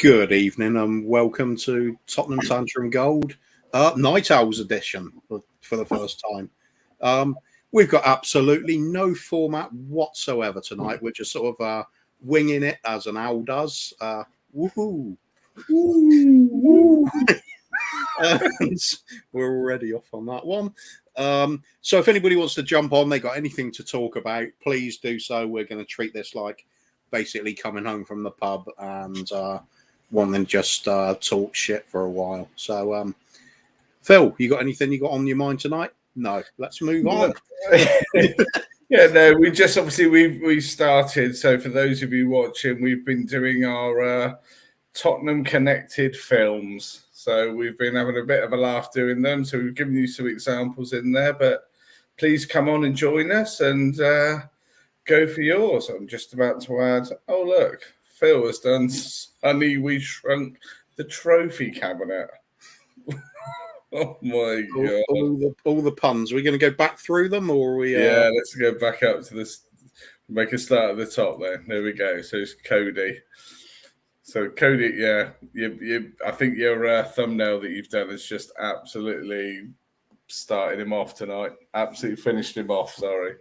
Good evening and welcome to Tottenham Tantrum Gold Night Owls edition for the first time. We've got absolutely no format whatsoever tonight. We're just sort of winging it as an owl does. Woohoo! Woo! And we're already off on that one. So if anybody wants to jump on, they got anything to talk about, please do so. We're going to treat this like basically coming home from the pub and one than just talk shit for a while. So, Phil, you got anything you got on your mind tonight? No, let's move on. Yeah, no, we just obviously we started. So for those of you watching, we've been doing our Tottenham connected films. So we've been having a bit of a laugh doing them. So we've given you some examples in there, but please come on and join us and go for yours. I'm just about to add. Oh look, Phil has done Sonny We Shrunk the Trophy Cabinet. Oh my god! All the puns. Are we going to go back through them, or are we? Yeah, let's go back up to this. Make a start at the top there. There we go. So it's Cody. So Cody, yeah, you. I think your thumbnail that you've done has just absolutely started him off tonight. Absolutely finished him off. Sorry.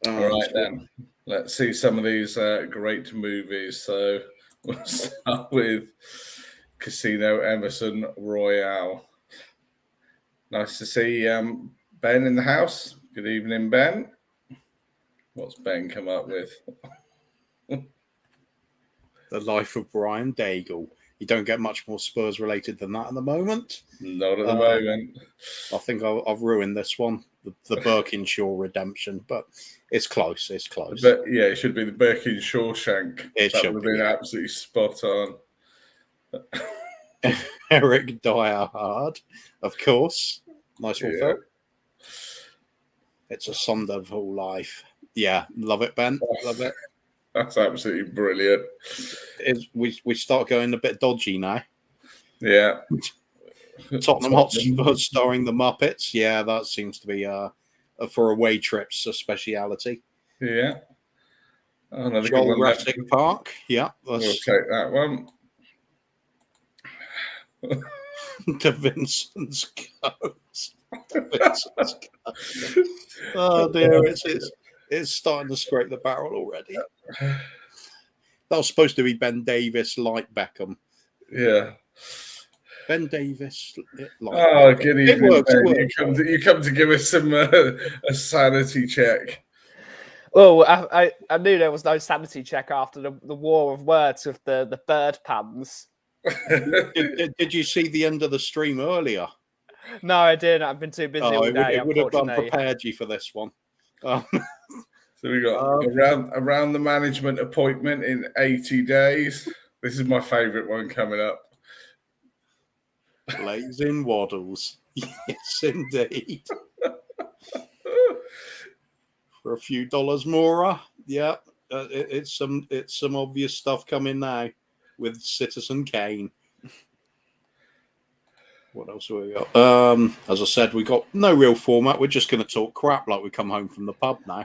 All right then. Let's see some of these great movies. So we'll start with Casino Emerson Royale. Nice to see Ben in the house. Good evening, Ben. What's Ben come up with? The Life of Brian Daigle. You don't get much more Spurs related than that at the moment. Not at the moment. I think I've ruined this one. The Birkinshaw Redemption, but it's close. It's close. But yeah, it should be the Birkinshaw Shank. It that should would have been absolutely spot on. Eric Diehard, of course. Nice one, Phil. It's a Sonderval life. Yeah, love it, Ben. Love it. That's absolutely brilliant. We start going a bit dodgy now. Yeah. Tottenham Hotspur starring the Muppets. Yeah, that seems to be for away trips a speciality. Yeah. Another Jurassic Park. Yeah, we'll take that one. To Vincent's Ghost. Oh dear, it's starting to scrape the barrel already. That was supposed to be Ben Davis like Beckham. Yeah. Ben Davis. Like good evening. It works, Ben. You come to give us some a sanity check. Well, I knew there was no sanity check after the war of words with the bird puns. Did you see the end of the stream earlier? No, I didn't. I've been too busy all day. It would have prepared you for this one. So we got around the management appointment in 80 days. This is my favourite one coming up. Blazing Waddles. Yes, indeed. For a few dollars more. Yeah, it's some obvious stuff coming now with Citizen Kane. What else have we got? As I said, we got no real format. We're just going to talk crap like we come home from the pub now.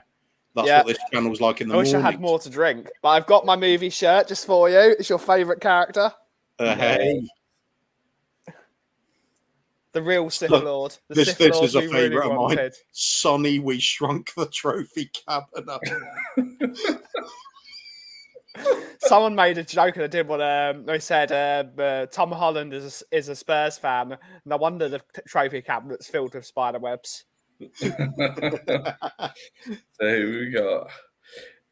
That's what this channel's like in the morning. I wish I had more to drink, but I've got my movie shirt just for you. It's your favourite character. Hey. The real Sith Lord. This is a favourite of mine. Sonny, We Shrunk the Trophy Cabinet. Someone made a joke and I did what they said Tom Holland is a Spurs fan. No wonder the trophy cabinet's filled with spider webs. So we got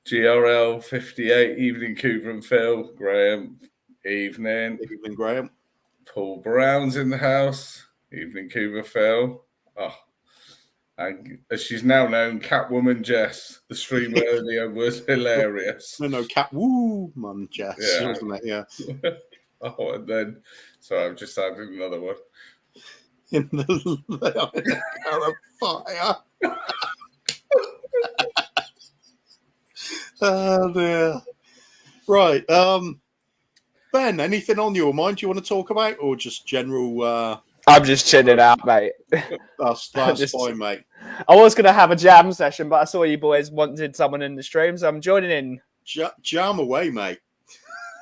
GRL 58, Evening Cooper and Phil, Graham, Evening, Graham. Paul Brown's in the house, Evening Cooper, Phil. Oh, and as she's now known, Catwoman Jess. The stream earlier was hilarious. No, Catwoman Jess, wasn't it? Yeah. Oh, and then, sorry, I've just added another one. In the fire. Oh dear. Right. Ben, anything on your mind you want to talk about, or just general? I'm just chilling out, mate. That's fine, mate. I was going to have a jam session, but I saw you boys wanted someone in the stream, so I'm joining in. Jam away, mate.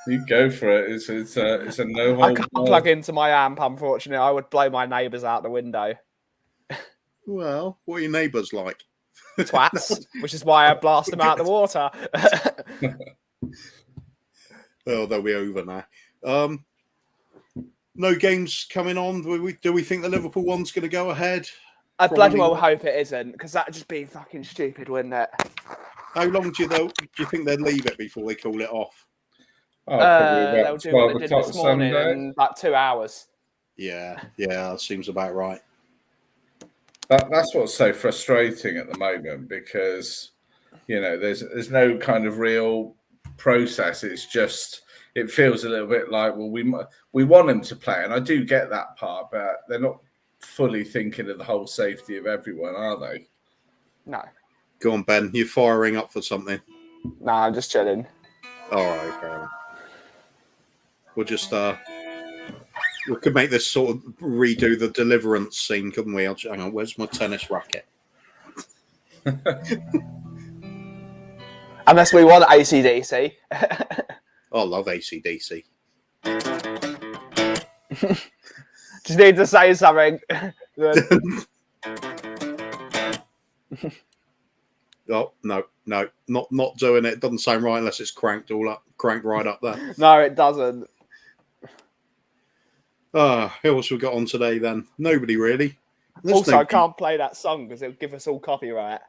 You go for it. It's a no I hold. can't plug into my amp, unfortunately. I would blow my neighbours out the window. Well, what are your neighbours like? Twats, which is why I blast them out the water. Oh, they'll be over now. No games coming on. Do we think the Liverpool one's going to go ahead? I bloody well not. hope it isn't, because that'd just be fucking stupid, wouldn't it? How long do you think they'd leave it before they call it off? Oh, probably They'll about do what 12 they did o'clock this morning Sunday. in about 2 hours. Yeah, that seems about right. That's what's so frustrating at the moment, because there's no kind of real process. It's just, it feels a little bit like, well, we want them to play, and I do get that part, but they're not fully thinking of the whole safety of everyone, are they? No. Go on, Ben. You're firing up for something. No, I'm just chilling. All right, fair enough. We'll just we could make this sort of redo the Deliverance scene, couldn't we? Hang on, where's my tennis racket? Unless we want AC/DC. I love AC/DC. Just need to say something. Oh no, not doing it. Doesn't sound right unless it's cranked right up there. No, it doesn't. Who else we got on today then? Nobody really. I can't play that song because it'll give us all copyright.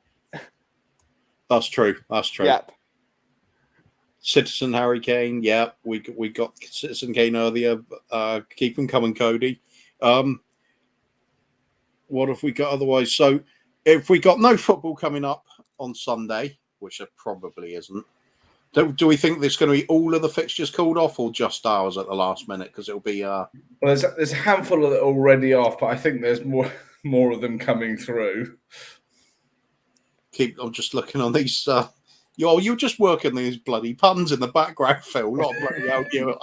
That's true. Yep. Citizen Harry Kane. Yeah, we got Citizen Kane earlier. Keep them coming, Cody. What have we got otherwise? So if we got no football coming up on Sunday, which there probably isn't, do we think there's going to be all of the fixtures called off or just ours at the last minute? Because it'll be well, there's a handful of it already off, but I think there's more of them coming through. I'm just looking on these. You're just working these bloody puns in the background, Phil. Not bloody out you.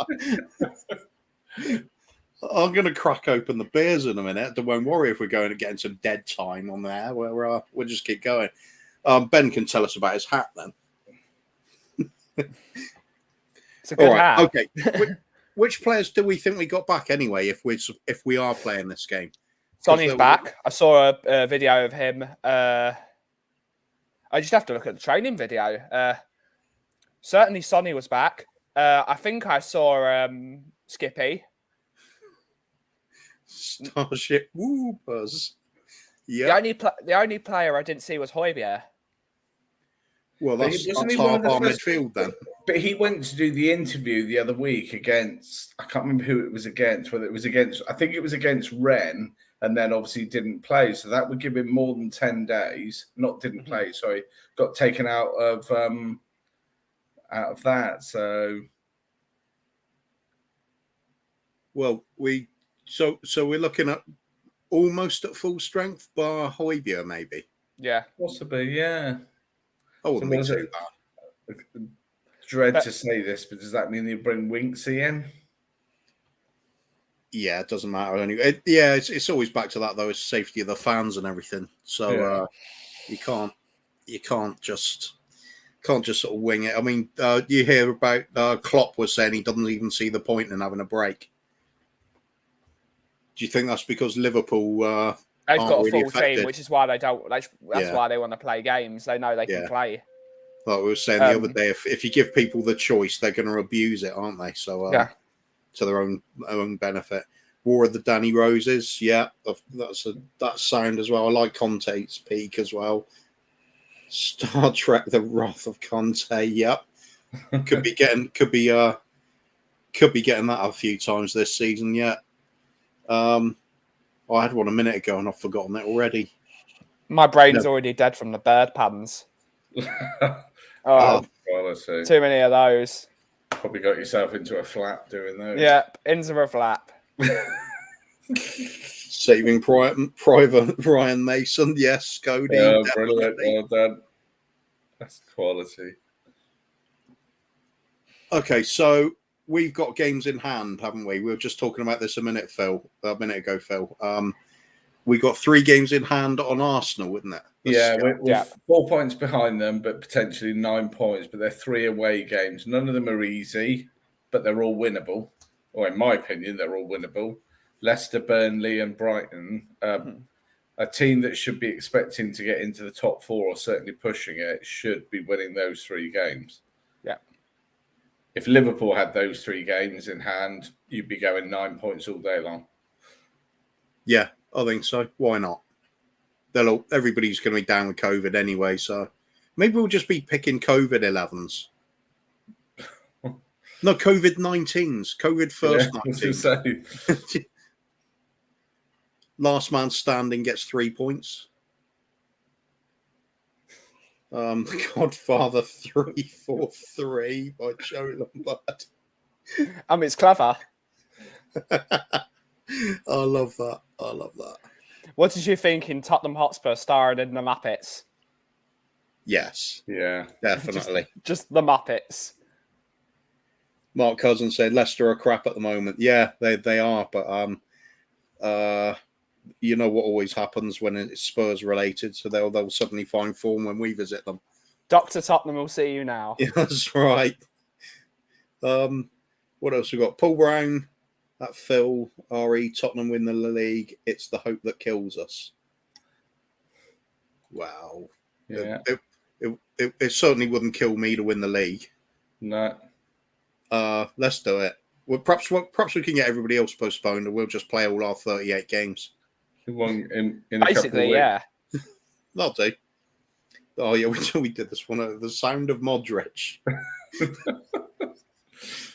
I'm going to crack open the beers in a minute. Don't worry if we're going to get some dead time on there. We'll just keep going. Ben can tell us about his hat then. It's a good hat. Okay. Which players do we think we got back anyway? If we are playing this game, Sonny's back. I saw a video of him. I just have to look at the training video. Certainly, Sonny was back. I think I saw Skippy. Starship Whoopers. Yeah. The only player I didn't see was Højbjerg. Well, that's half our midfield then. But he went to do the interview the other week against, I can't remember who it was against, whether it was against, I think it was against Rennes, and then obviously didn't play. So that would give him more than 10 days. Got taken out of that. So, well, so we're looking at almost at full strength, bar Højbjerg maybe. Yeah, possibly, yeah. I wouldn't be too bad. Dread to say this, but does that mean you bring Winksy in? Yeah, it doesn't matter anyway. It's always back to that though. It's safety of the fans and everything. So you can't just sort of wing it. I mean, you hear about Klopp was saying he doesn't even see the point in having a break. Do you think that's because Liverpool? They've got a really full team, which is why they don't. That's why they want to play games. They know they can play. Like we were saying the other day, if you give people the choice, they're going to abuse it, aren't they? So to their own benefit. War of the Danny Roses, that's sound as well. I like Conte's peak as well. Star Trek: The Wrath of Conte, could be getting that a few times this season. I had one a minute ago and I've forgotten it already. My brain's already dead from the bird puns. Too many of those. Probably got yourself into a flap doing those. Yeah, into a flap. Saving Private Ryan Mason, yes, Cody. Yeah, brilliant, well done. That's quality. Okay, so we've got games in hand, haven't we? We were just talking about this a minute ago, Phil. We got 3 games in hand on Arsenal, wouldn't it? We're 4 points behind them, but potentially 9 points. But they're 3 away games. None of them are easy, but they're all winnable. Or in my opinion, they're all winnable. Leicester, Burnley, and Brighton. A team that should be expecting to get into the top 4 or certainly pushing it should be winning those 3 games. Yeah. If Liverpool had those 3 games in hand, you'd be going 9 points all day long. Yeah, I think so. Why not? Everybody's going to be down with COVID anyway, so maybe we'll just be picking COVID 11s. No, COVID 19s. COVID first 19. Last man standing gets 3 points. Godfather 343 by Joe Lombard. It's clever. I love that. What did you think in Tottenham Hotspur starring in the Muppets? Yes. Yeah. Definitely. Just the Muppets. Mark Cousins said Leicester are crap at the moment. Yeah, they are, but you know what always happens when it's Spurs related, so they'll suddenly find form when we visit them. Dr. Tottenham will see you now. Yeah, that's right. What else we got? Paul Brown, that Phil, RE, Tottenham win the league. It's the hope that kills us. Wow. Yeah. It certainly wouldn't kill me to win the league. No. Let's do it. Well, perhaps we can get everybody else postponed, and we'll just play all our 38 games. One in Basically, yeah. That'll do. Oh yeah, we did this one. The Sound of Modric.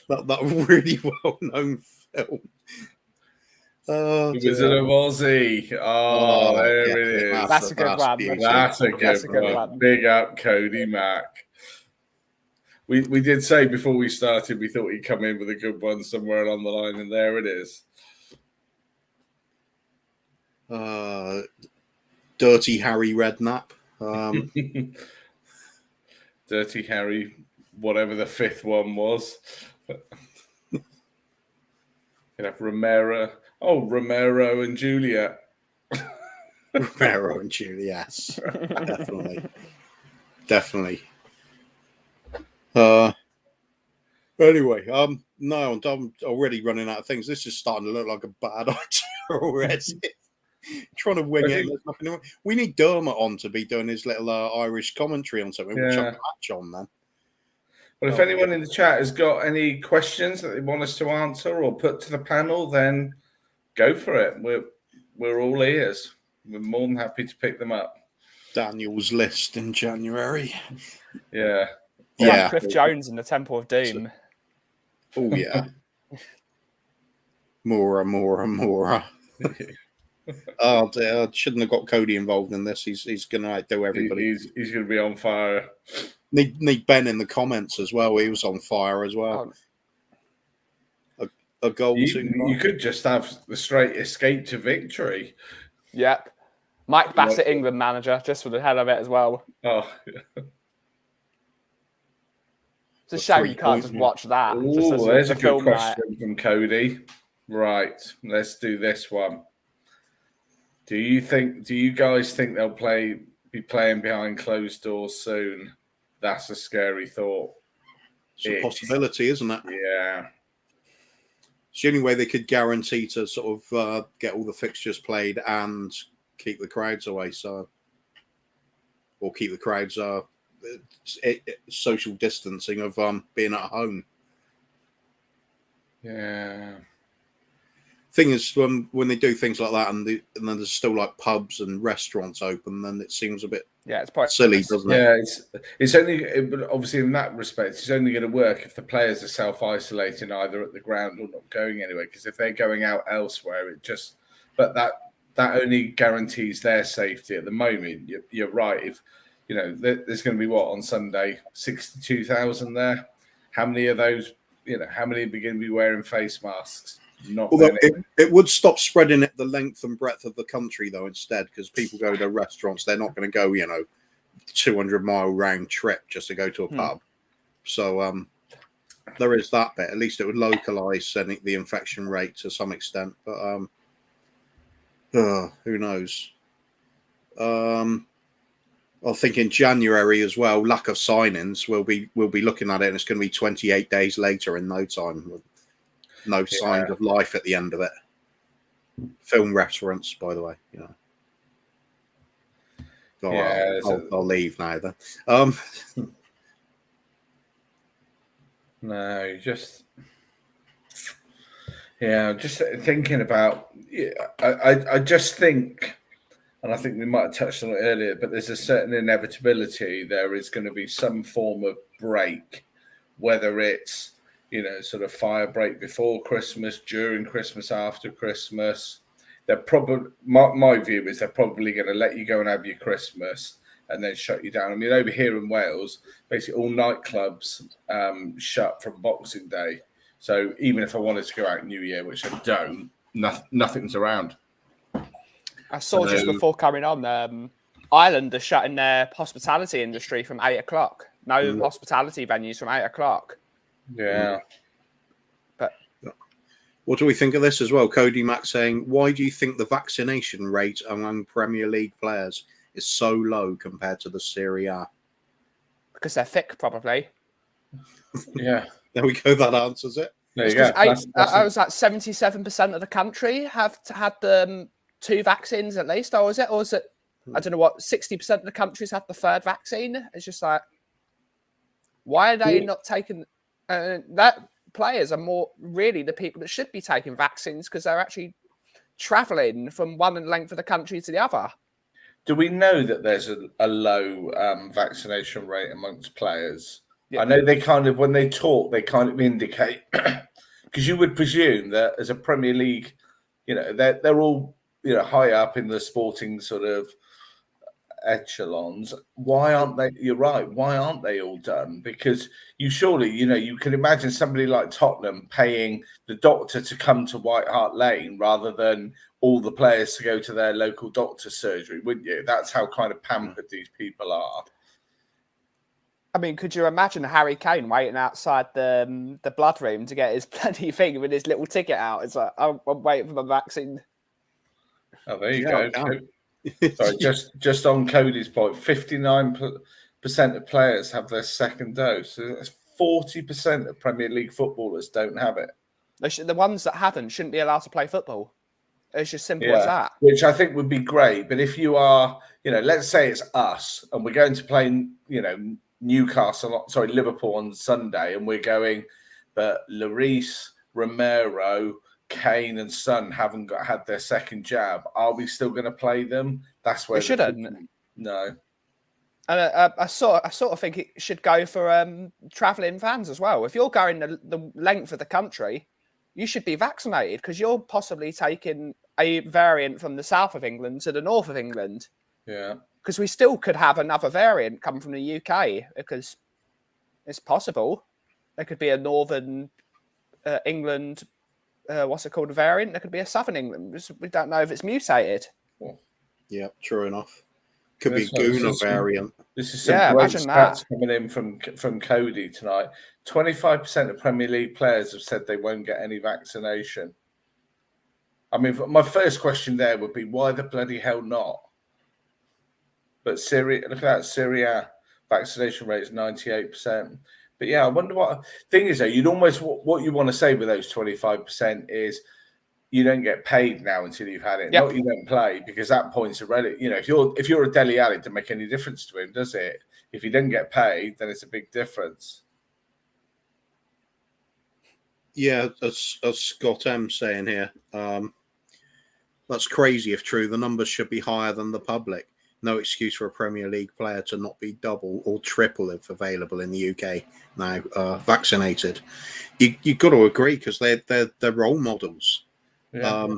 that really well known film. Wizard of Ozzy. Oh, there it is. That's a good one. That's a good one. Big up, Cody Mack. We did say before we started we thought he'd come in with a good one somewhere along the line, and there it is. Dirty Harry Redknapp. Dirty Harry, whatever the 5th one was. You have Romero. Oh, Romero and Juliet. Romero and Juliet, yes. Definitely. Anyway, no, I'm already running out of things. This is starting to look like a bad idea already. Trying to wing it. We need Dermot on to be doing his little Irish commentary on something. We'll chuck a match on then. Well, if anyone in the chat has got any questions that they want us to answer or put to the panel, then go for it. We're all ears. We're more than happy to pick them up. Daniel's list in January. Yeah. Yeah. Cliff Jones in the Temple of Doom. Oh yeah. Mora. Oh dear, I shouldn't have got Cody involved in this. He's going to outdo everybody. He's going to be on fire. Need Ben in the comments as well. He was on fire as well. A goal. You could just have the straight escape to victory. Yep. Mike Bassett, England manager, just for the hell of it as well. Oh. It's a shame you can't just watch that. Oh, there's a good question from Cody. Right, let's do this one. Do you guys think they'll be playing behind closed doors soon? That's a scary thought. It's a possibility, isn't it? Yeah. It's the only way they could guarantee to sort of get all the fixtures played and keep the crowds away. Or keep the crowds social distancing of being at home. Yeah. Thing is, when they do things like that, and then there's still like pubs and restaurants open, then it seems a bit it's quite silly, doesn't it? Yeah, it's only, but obviously in that respect, it's only going to work if the players are self-isolating either at the ground or not going anywhere. Because if they're going out elsewhere, but that only guarantees their safety at the moment. You're right. If there's going to be on Sunday 62,000 there. How many of those? How many are going to be wearing face masks? Although it would stop spreading it the length and breadth of the country, though, instead, because people go to restaurants, they're not going to go, 200-mile round trip just to go to a pub. So there is that bit. At least it would localize the infection rate to some extent. But who knows? I think in January as well, lack of signings. We'll be looking at it, and it's going to be 28 days later in no time, with no signs of life at the end of it. Film reference, by the way. I'll leave now then. No, just thinking about. I just think, and I think we might have touched on it earlier, but there's a certain inevitability. There is going to be some form of break, whether it's sort of fire break before Christmas, during Christmas, after Christmas. They're probably my view is they're probably going to let you go and have your Christmas and then shut you down. I mean, over here in Wales, basically all nightclubs shut from Boxing Day. So even if I wanted to go out New Year, which I don't, nothing's around. I saw just before coming on, Ireland are shutting their hospitality industry from 8 o'clock. No hospitality venues from 8 o'clock. Yeah. But what do we think of this as well? Cody Mack saying, why do you think the vaccination rate among Premier League players is so low compared to the Serie A? Because they're thick, probably. Yeah. There we go. That answers it. There you go. I was like 77% of the country have had the 2 vaccines at least, or is it? I don't know what, 60% of the countries had the 3rd vaccine. It's just like, why are they not taking that? Players are more really the people that should be taking vaccines because they're actually traveling from one length of the country to the other. Do we know that there's a low vaccination rate amongst players? Yeah. I know they kind of, when they talk, they kind of indicate, because you would presume that as a Premier League, they're all, high up in the sporting sort of echelons. Why aren't they? You're right. Why aren't they all done? Because you surely, you can imagine somebody like Tottenham paying the doctor to come to White Hart Lane rather than all the players to go to their local doctor's surgery, wouldn't you? That's how kind of pampered these people are. I mean, could you imagine Harry Kane waiting outside the blood room to get his bloody thing with his little ticket out? It's like, I'm waiting for my vaccine. Oh, there you go. Sorry, just on Cody's point, 59% of players have their 2nd dose. So that's 40% of Premier League footballers don't have it. The ones that haven't shouldn't be allowed to play football. It's just simple as that. Which I think would be great. But if you are, let's say it's us and we're going to play, Liverpool on Sunday, and we're going, but Lloris, Romero, Kane and Son haven't had their 2nd jab. Are we still going to play them? That's where they shouldn't. No. And I sort of think it should go for travelling fans as well. If you're going the length of the country, you should be vaccinated because you're possibly taking a variant from the south of England to the north of England. Yeah. Because we still could have another variant come from the UK because it's possible. There could be a northern England, what's it called, a variant. There could be a southern England. We don't know if it's mutated. Yeah, true enough. Could be Guna variant. This is some great stats coming in from Cody tonight. 25% of Premier League players have said they won't get any vaccination. I mean, my first question there would be, why the bloody hell not? But look at that, Syria vaccination rate is 98%. But yeah, I wonder what thing is though. You'd almost what you want to say with those 25% is you don't get paid now until you've had it. Yep. Not you don't play, because that point's irrelevant. If you're a Dele Alli, it doesn't make any difference to him, does it? If you don't get paid, then it's a big difference. Yeah, as Scott M saying here, that's crazy if true. The numbers should be higher than the public. No excuse for a Premier League player to not be double or triple if available in the UK now vaccinated. You've got to agree because they're role models. Yeah.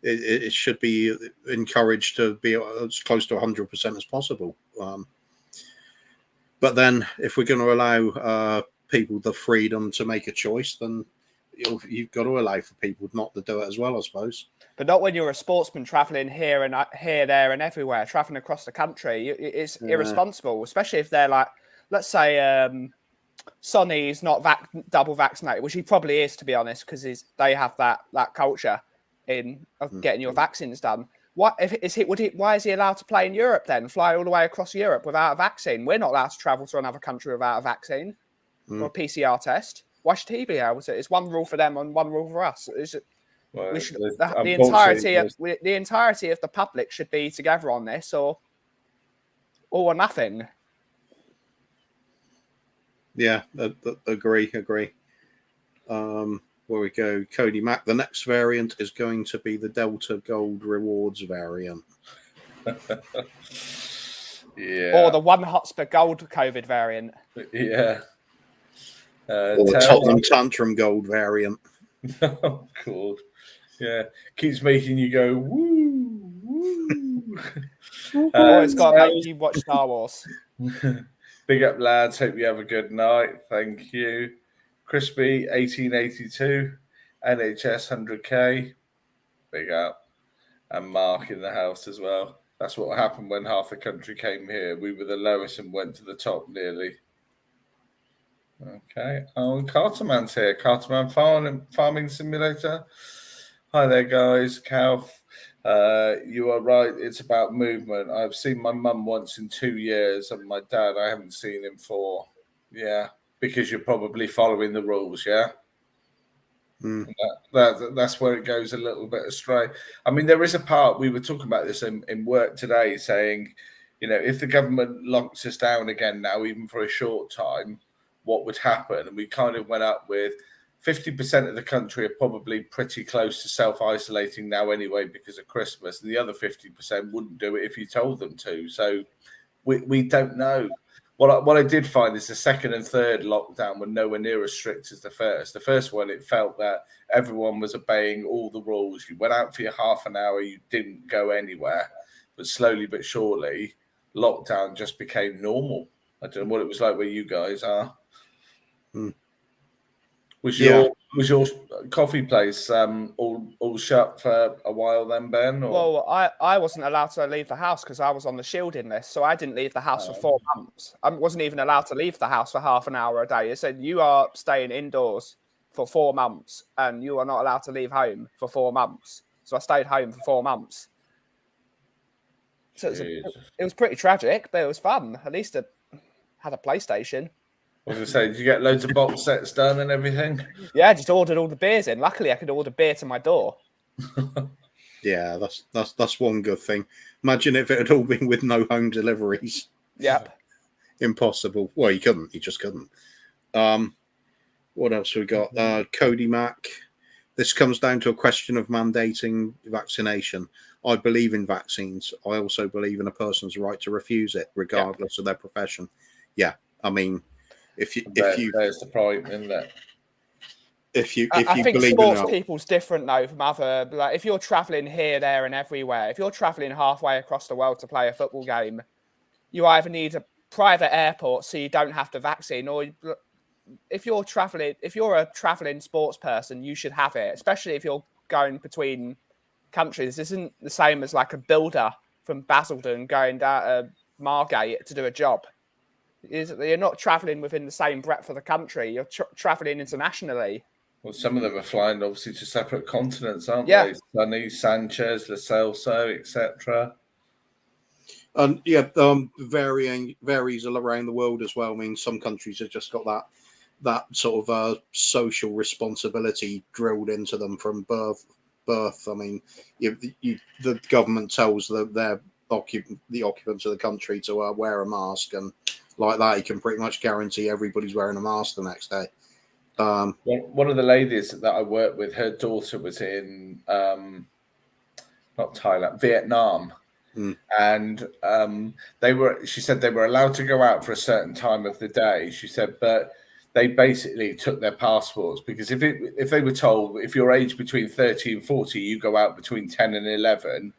It should be encouraged to be as close to 100% as possible. But then if we're going to allow people the freedom to make a choice, then you've got to allow for people not to do it as well, I suppose. But not when you're a sportsman travelling here, there, and everywhere, travelling across the country. It's irresponsible, especially if they're like, let's say, Sonny's not double vaccinated, which he probably is, to be honest, because they have that culture of getting your vaccines done. What if why is he allowed to play in Europe then? Fly all the way across Europe without a vaccine? We're not allowed to travel to another country without a vaccine or a PCR test. Why should he be able to? It's one rule for them and one rule for us. We should, the entirety of the public should be together on this, or nothing. Yeah, agree. Where we go, Cody Mack. The next variant is going to be the Delta Gold Rewards variant. Yeah. Or the One Hotspur Gold COVID variant. Yeah. Or the Tottenham Tantrum Gold variant. Oh, God. Yeah. Keeps making you go, woo, woo. It's got to make you watch Star Wars. Big up, lads. Hope you have a good night. Thank you. Crispy, 1882, NHS 100K, big up. And Mark in the house as well. That's what happened when half the country came here. We were the lowest and went to the top nearly. Okay. Oh, Carterman's here. Carterman Farming Simulator. Hi there, guys. Calf. You are right. It's about movement. I've seen my mum once in 2 years, and my dad, I haven't seen him for, because you're probably following the rules, yeah? That's where it goes a little bit astray. I mean, there is a part, we were talking about this in work today, saying, if the government locks us down again now, even for a short time, what would happen? And we kind of went up with 50% of the country are probably pretty close to self-isolating now anyway because of Christmas, and the other 50% wouldn't do it if you told them to. So we don't know. What I did find is the second and third lockdown were nowhere near as strict as the first. The first one, it felt that everyone was obeying all the rules. You went out for your half an hour, you didn't go anywhere. But slowly but surely, lockdown just became normal. I don't know what it was like where you guys are. Was your coffee place all shut for a while then, Ben? Or? Well, I wasn't allowed to leave the house because I was on the shielding list, so I didn't leave the house for 4 months. I wasn't even allowed to leave the house for half an hour a day. It said you are staying indoors for 4 months and you are not allowed to leave home for 4 months. So I stayed home for 4 months. So it was pretty tragic, but it was fun. At least I had a PlayStation. I was going to say, did you get loads of box sets done and everything? Yeah, I just ordered all the beers in. Luckily, I could order beer to my door. Yeah, that's one good thing. Imagine if it had all been with no home deliveries. Yep. Impossible. Well, you couldn't. You just couldn't. What else we got? Cody Mack. This comes down to a question of mandating vaccination. I believe in vaccines. I also believe in a person's right to refuse it, regardless of their profession. Yeah, I mean... If you there's the point, isn't it? I think sports people's different though from other. Like if you're traveling here, there, and everywhere, if you're traveling halfway across the world to play a football game, you either need a private airport so you don't have the vaccine, or if you're a traveling sports person, you should have it. Especially if you're going between countries. This isn't the same as like a builder from Basildon going down to Margate to do a job. You're not travelling within the same breadth of the country. You're travelling internationally. Well, some of them are flying obviously to separate continents, aren't they? Sonny, Sanchez, Lo Celso, etc. And varies around the world as well. I mean, some countries have just got that sort of social responsibility drilled into them from birth. I mean, the government tells the occupants of the country to wear a mask, and like that, you can pretty much guarantee everybody's wearing a mask the next day. One of the ladies that I worked with, her daughter was in not Thailand, Vietnam, and she said they were allowed to go out for a certain time of the day. She said, but they basically took their passports because if they were told if you're aged between 30 and 40, you go out between 10 and 11.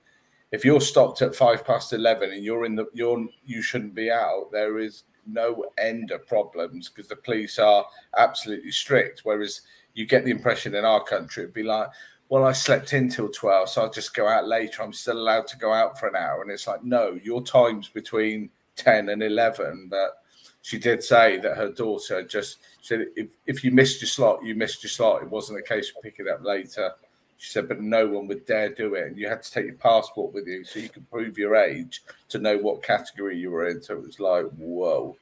If you're stopped at 11 and you shouldn't be out, there is no end of problems because the police are absolutely strict. Whereas you get the impression in our country, it'd be like, well, I slept in till 12, so I'll just go out later. I'm still allowed to go out for an hour. And it's like, no, your time's between 10 and 11. But she did say that her daughter just said, if you missed your slot, you missed your slot. It wasn't a case of picking it up later. She said, but no one would dare do it. And you had to take your passport with you so you could prove your age to know what category you were in. So it was like, whoa.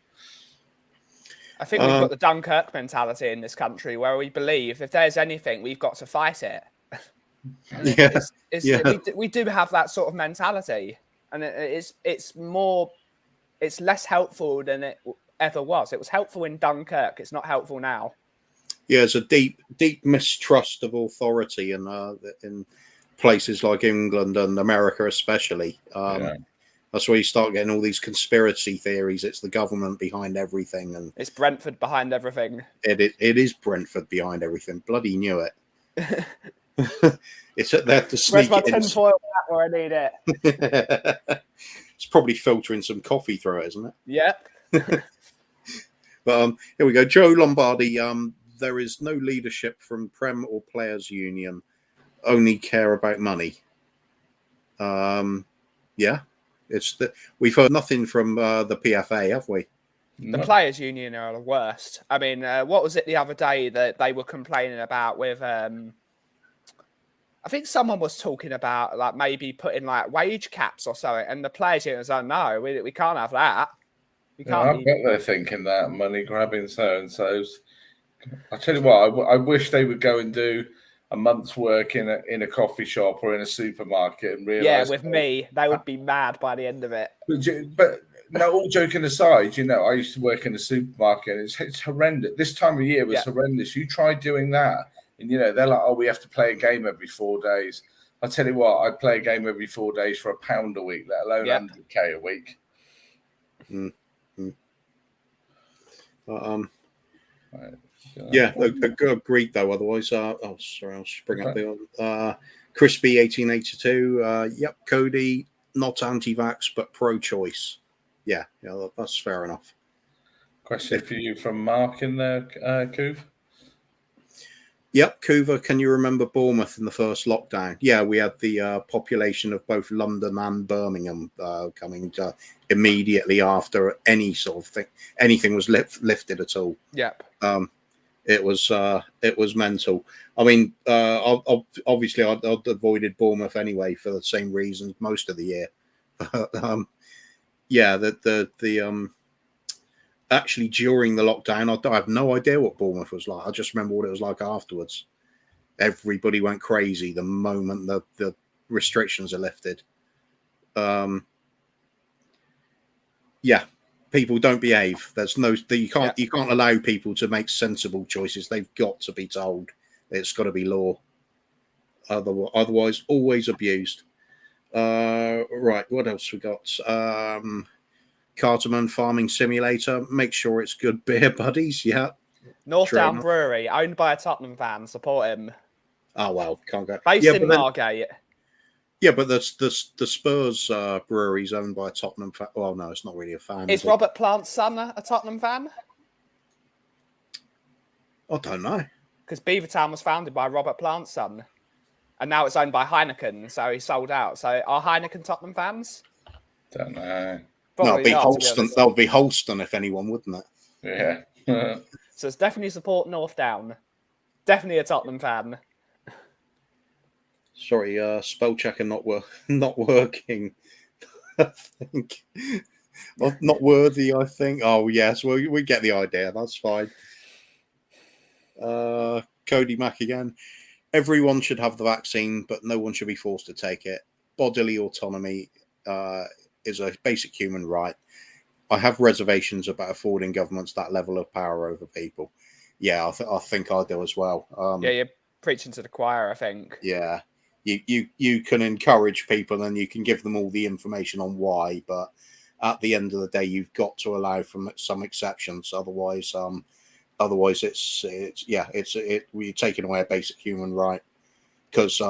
I think we've got the Dunkirk mentality in this country where we believe if there's anything, we've got to fight it. We do have that sort of mentality. And it's less helpful than it ever was. It was helpful in Dunkirk. It's not helpful now. Yeah, it's a deep mistrust of authority in places like England and America especially. That's where you start getting all these conspiracy theories. It's the government behind everything, and it's Brentford behind everything. It is Brentford behind everything. Bloody knew it. It's there to sneak. Where's my tinfoil hat where I need it? It's probably filtering some coffee through it, isn't it? Yep. But here we go. Joe Lombardi. There is no leadership from Prem or Players Union. Only care about money. Yeah, we've heard nothing from the PFA, have we? The Players Union are the worst. I mean, what was it the other day that they were complaining about with? I think someone was talking about like maybe putting like wage caps or something, and the Players Union was like, "No, we can't have that. We can't." I bet they're thinking that money grabbing so and so's. I tell you what, I wish they would go and do a month's work in a coffee shop or in a supermarket and realize. Yeah, with me, they would be mad by the end of it. But no, all joking aside, I used to work in a supermarket. And it's horrendous. This time of year was horrendous. You try doing that, and they're like, "Oh, we have to play a game every 4 days." I tell you what, I'd play a game every 4 days for £1 a week, let alone 100k a week. Right. Yeah, agreed though. Otherwise, sorry, I'll spring up the Crispy 1882. Yep, Cody, not anti-vax but pro-choice. Yeah, that's fair enough. Question for you from Mark in there, Couv. Yep, Couva, can you remember Bournemouth in the first lockdown? Yeah, we had the population of both London and Birmingham coming immediately after any sort of thing, anything was lifted at all. Yep. It was mental. I mean, obviously, I'd avoided Bournemouth anyway for the same reasons most of the year. Actually, during the lockdown, I have no idea what Bournemouth was like. I just remember what it was like afterwards. Everybody went crazy the moment the restrictions are lifted. People don't behave. You can't allow people to make sensible choices. They've got to be told. It's got to be law. Otherwise, always abused. Right, what else we got? Carterman Farming Simulator. Make sure it's good beer, buddies. Yeah. North Down Brewery, owned by a Tottenham fan. Support him. Oh well, can't go. Based in Margate. Yeah, but the Spurs brewery's owned by a Tottenham fan. Well, no, it's not really a fan. Is Robert Plant's son a Tottenham fan? I don't know. Because Beavertown was founded by Robert Plant's son, and now it's owned by Heineken, so he sold out. So are Heineken Tottenham fans? Don't know. No, it'd be Holston. That would be Holston if anyone, wouldn't it? Yeah. So it's definitely support North Down. Definitely a Tottenham fan. Sorry, spell checker not working. I think not worthy. I think. Oh yes, well we get the idea. That's fine. Cody Mack again. Everyone should have the vaccine, but no one should be forced to take it. Bodily autonomy is a basic human right. I have reservations about affording governments that level of power over people. Yeah, I think I do as well. You're preaching to the choir, I think. Yeah. You can encourage people and you can give them all the information on why, but at the end of the day, you've got to allow for some exceptions. Otherwise, we're taking away a basic human right, because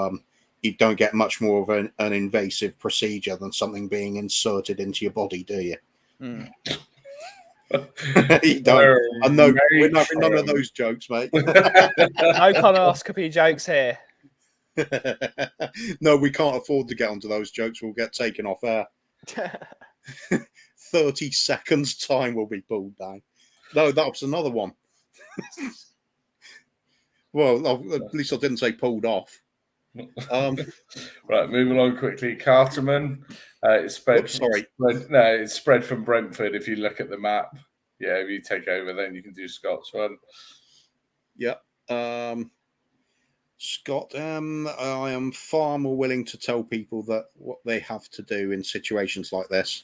you don't get much more of an invasive procedure than something being inserted into your body, do you? Mm. You don't. I know we're not having none of those jokes, mate. No colonoscopy jokes here. No, we can't afford to get onto those jokes. We'll get taken off air. 30 seconds time will be pulled down. No, that was another one. Well, at least I didn't say pulled off. Right, moving on quickly. Carterman, it's spread. Oops, sorry. It's spread from Brentford. If you look at the map, yeah, if you take over, then you can do Scott's one. Yeah. Scott, I am far more willing to tell people that what they have to do in situations like this.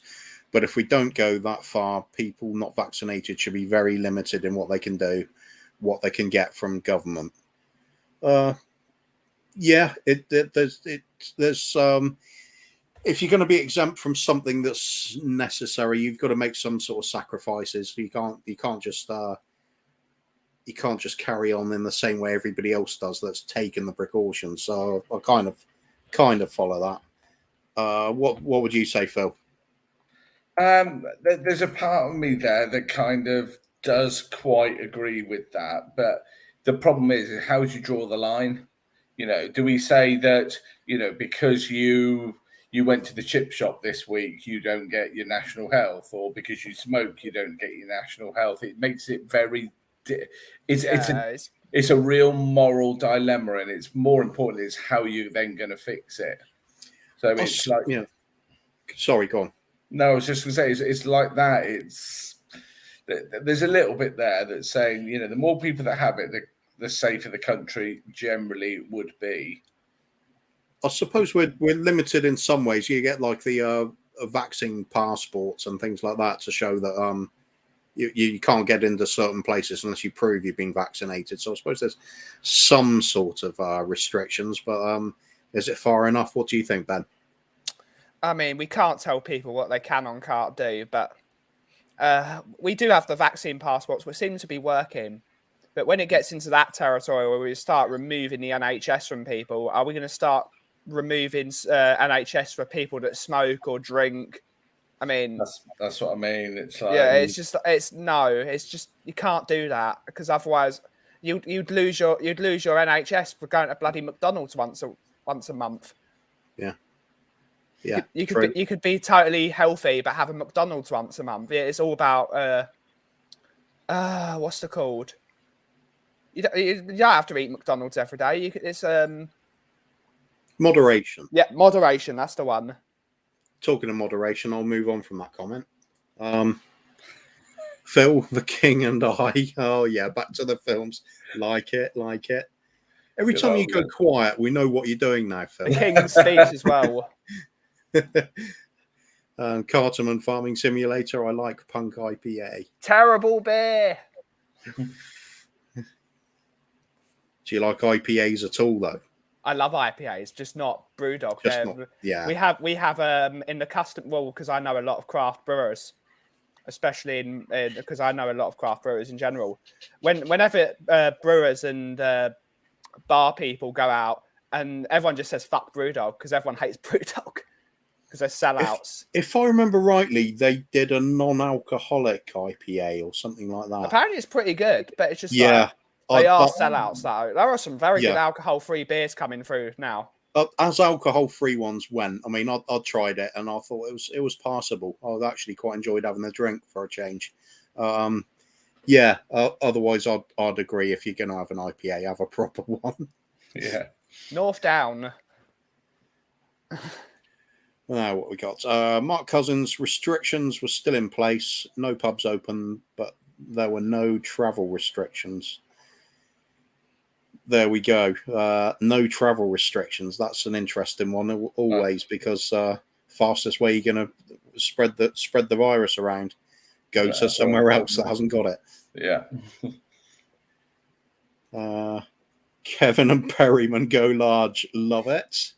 But if we don't go that far, people not vaccinated should be very limited in what they can do, what they can get from government. Yeah, there's if you're going to be exempt from something that's necessary, you've got to make some sort of sacrifices. You can't just carry on in the same way everybody else does that's taken the precautions. So I kind of follow that. What would you say, Phil? There's a part of me there that kind of does quite agree with that, but the problem is how do you draw the line? Do we say that because you went to the chip shop this week, you don't get your national health, or because you smoke, you don't get your national health? It makes it very. It's a real moral dilemma, and it's more importantly is how you're then going to fix it. So it's like, sorry, go on. No, I was just going to say it's like that. There's a little bit there that's saying the more people that have it, the safer the country generally would be. I suppose we're limited in some ways. You get like the vaccine passports and things like that to show that you can't get into certain places unless you prove you've been vaccinated. So I suppose there's some sort of restrictions, but is it far enough? What do you think, Ben? I mean, we can't tell people what they can and can't do, but we do have the vaccine passports, which seem to be working. But when it gets into that territory where we start removing the NHS from people, are we going to start removing NHS for people that smoke or drink? I mean, that's what I mean. It's like, it's just you can't do that, because otherwise you'd lose your NHS for going to bloody McDonald's once a month. Yeah. Yeah, you could be totally healthy but have a McDonald's once a month. Yeah, it's all about what's it called? You don't have to eat McDonald's every day. It's moderation. Yeah, moderation. That's the one. Talking of moderation, I'll move on from that comment. Phil, the King, and I. Oh yeah, back to the films. Like it. Every time you go quiet, we know what you're doing now, Phil. The King's speech as well. Carterman Farming Simulator. I like Punk IPA. Terrible beer. Do you like IPAs at all, though? I love IPAs, just not Brewdog. Yeah. We have in the custom, because I know a lot of craft brewers, especially because I know a lot of craft brewers in general. Whenever brewers and bar people go out, and everyone just says "fuck Brewdog" because everyone hates Brewdog. Because they're sellouts. If I remember rightly, they did a non-alcoholic IPA or something like that. Apparently, it's pretty good, but it's just they are sellouts. Though there are some very good alcohol-free beers coming through now. As alcohol-free ones went, I mean, I tried it and I thought it was passable. I actually quite enjoyed having a drink for a change. Otherwise, I'd agree. If you're going to have an IPA, have a proper one. Yeah. North Down. Now what we got? Mark Cousins, restrictions were still in place. No pubs open, but there were no travel restrictions. There we go. No travel restrictions. That's an interesting one always, because fastest way you're going to spread the virus around. Go to somewhere else that hasn't got it. Yeah. Kevin and Perryman go large. Love it.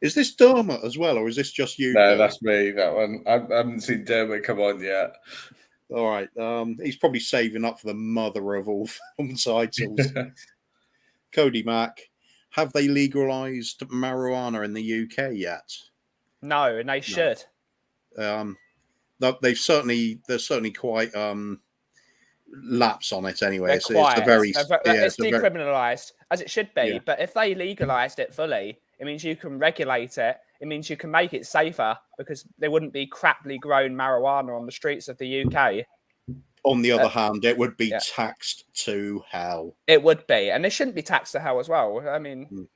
Is this Dermot as well, or is this just you? No, that's me, that one. I haven't seen Dermot come on yet. All right. He's probably saving up for the mother of all film titles. Cody Mack, have they legalised marijuana in the UK yet? No, and they should. There's certainly quite lapse on it anyway. It's decriminalised, as it should be. Yeah. But if they legalised it fully, it means you can regulate it. It means you can make it safer, because there wouldn't be craply grown marijuana on the streets of the UK. on the other hand, it would be taxed to hell. It would be, and it shouldn't be taxed to hell as well. I mean,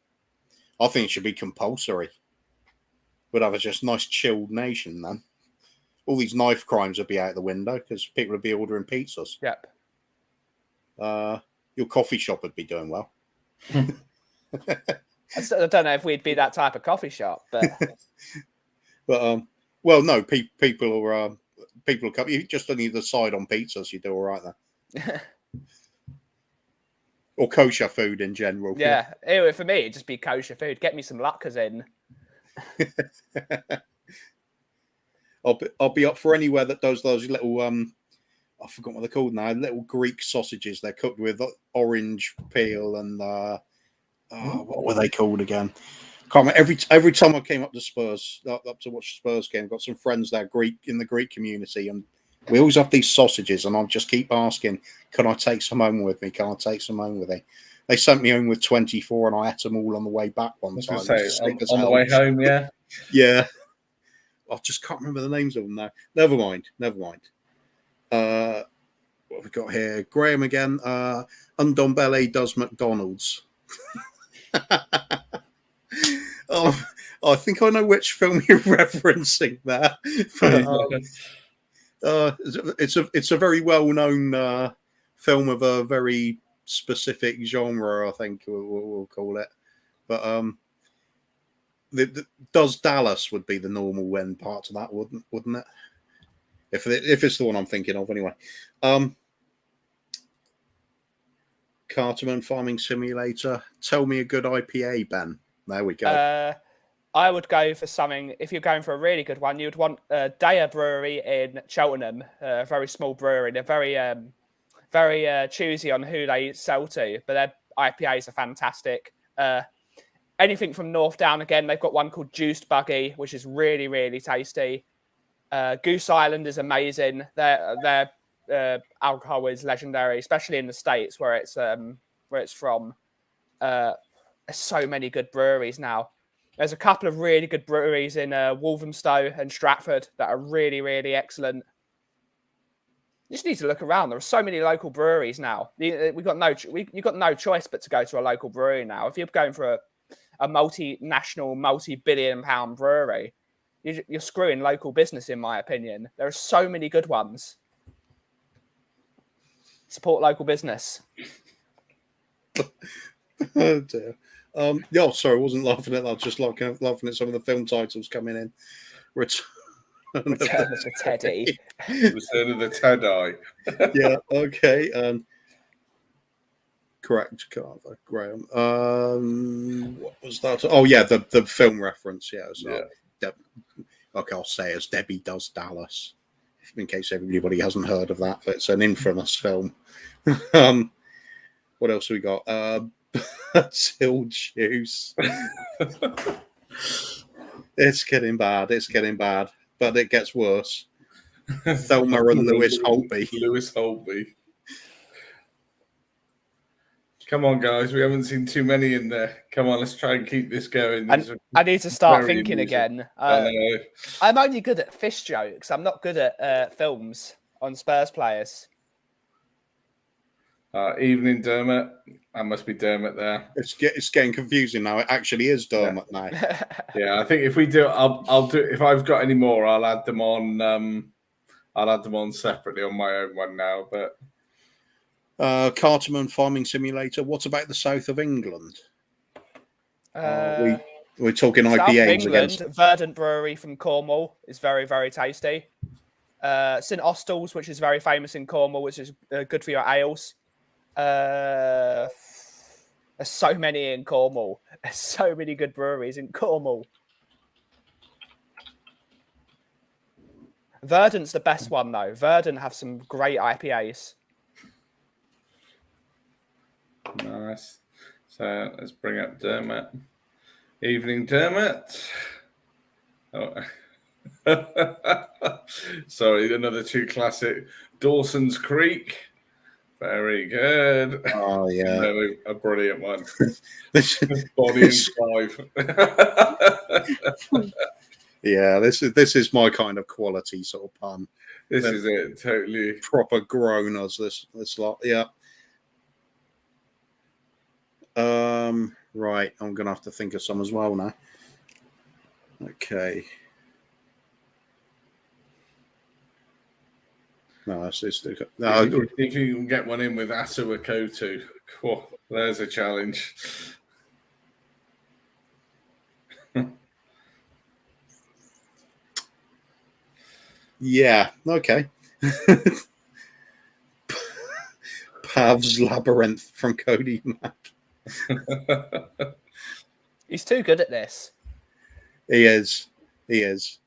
I think it should be compulsory. We'd have a just nice chilled nation then. All these knife crimes would be out the window because people would be ordering pizzas. Yep. Your coffee shop would be doing well. I don't know if we'd be that type of coffee shop, but well, no, people are come. You just on either side on pizzas, you do all right there. Or kosher food in general. Yeah, anyway, for me, it'd just be kosher food. Get me some latkes in. I'll be up for anywhere that does those little I forgot what they're called now. Little Greek sausages. They're cooked with orange peel and what were they called again? Can't remember. Every time I came up to Spurs, up to watch the Spurs game, got some friends there in the Greek community, and we always have these sausages, and I'll just keep asking, "Can I take some home with me? Can I take some home with me?" They sent me home with 24, and I ate them all on the way back one time. On the way home, yeah. Yeah. I just can't remember the names of them now. Never mind. What have we got here? Graham again. Undombele does McDonald's. I think I know which film you're referencing there. It's a very well-known film of a very specific genre, I think we'll call it. But does Dallas would be the normal when part of that, wouldn't it? If it's the one I'm thinking of, anyway. Carterman Farming Simulator. Tell me a good IPA, Ben. There we go. I would go for something. If you're going for a really good one, you'd want Daya Brewery in Cheltenham, a very small brewery. They're very choosy on who they sell to, but their IPAs are fantastic. Anything from North Down, again, they've got one called Juiced Buggy, which is really, really tasty. Goose Island is amazing. Their alcohol is legendary, especially in the States where it's from. There's so many good breweries now. There's a couple of really good breweries in Walthamstow and Stratford that are really, really excellent. You just need to look around. There are so many local breweries now. You've got no choice but to go to a local brewery now. If you're going for a multinational, multi-billion-pound brewery, you're screwing local business, in my opinion. There are so many good ones. Support local business. Oh dear. Yeah, sorry, I wasn't laughing at that. I was just laughing at some of the film titles coming in. Return of the Teddy. Return of the Teddy. Yeah, okay. Correct, Carver, Graham. What was that? Oh, yeah, the film reference. Yeah. So, okay, I'll say as Debbie Does Dallas, in case everybody hasn't heard of that. But it's an infamous film. What else have we got? Till Juice. It's getting bad. But it gets worse. Thelma and Lewis Holtby. Come on, guys. We haven't seen too many in there. Come on, let's try and keep this going. I need to start thinking again. I'm only good at fish jokes. I'm not good at films on Spurs players. Evening, Dermot. That must be Dermot there. It's getting confusing now. It actually is Dermot now. Yeah, I think if we do, I'll do. If I've got any more, I'll add them on. I'll add them on separately on my own one now. But Carterman Farming Simulator. What about the south of England? We're talking South IPAs England, Verdant Brewery from Cornwall is very, very tasty. St Austell's, which is very famous in Cornwall, which is good for your ales. There's so many in Cornwall. There's so many good breweries in Cornwall. Verdant's the best one, though. Verdant have some great IPAs. Nice. So let's bring up Dermot. Evening, Dermot. Oh. Sorry, another two classic. Dawson's Creek. Very good. Oh, yeah. A brilliant one. Bonnie and Clive. Yeah, this is my kind of quality sort of pun. This is it, totally. Proper groaners, this lot. Yeah. Right, I'm going to have to think of some as well now. Okay. No, it's no. If you can get one in with Asuakotu, cool. There's a challenge. Yeah, okay. Pav's Labyrinth from Cody Mack. He's too good at this. He is. He's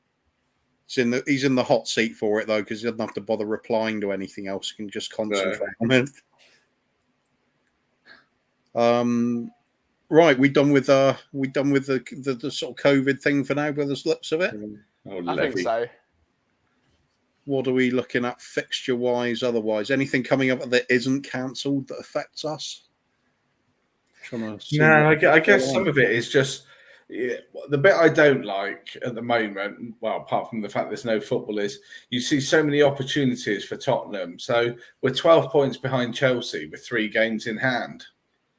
in the hot seat for it though, because he doesn't have to bother replying to anything else. He can just concentrate on it. Right, we done with the sort of COVID thing for now, by the looks of it. I think so. What are we looking at fixture wise? Otherwise, anything coming up that isn't cancelled that affects us? No, I guess some of it is just the bit I don't like at the moment. Well, apart from the fact there's no football, is you see so many opportunities for Tottenham. So we're 12 points behind Chelsea with 3 games in hand.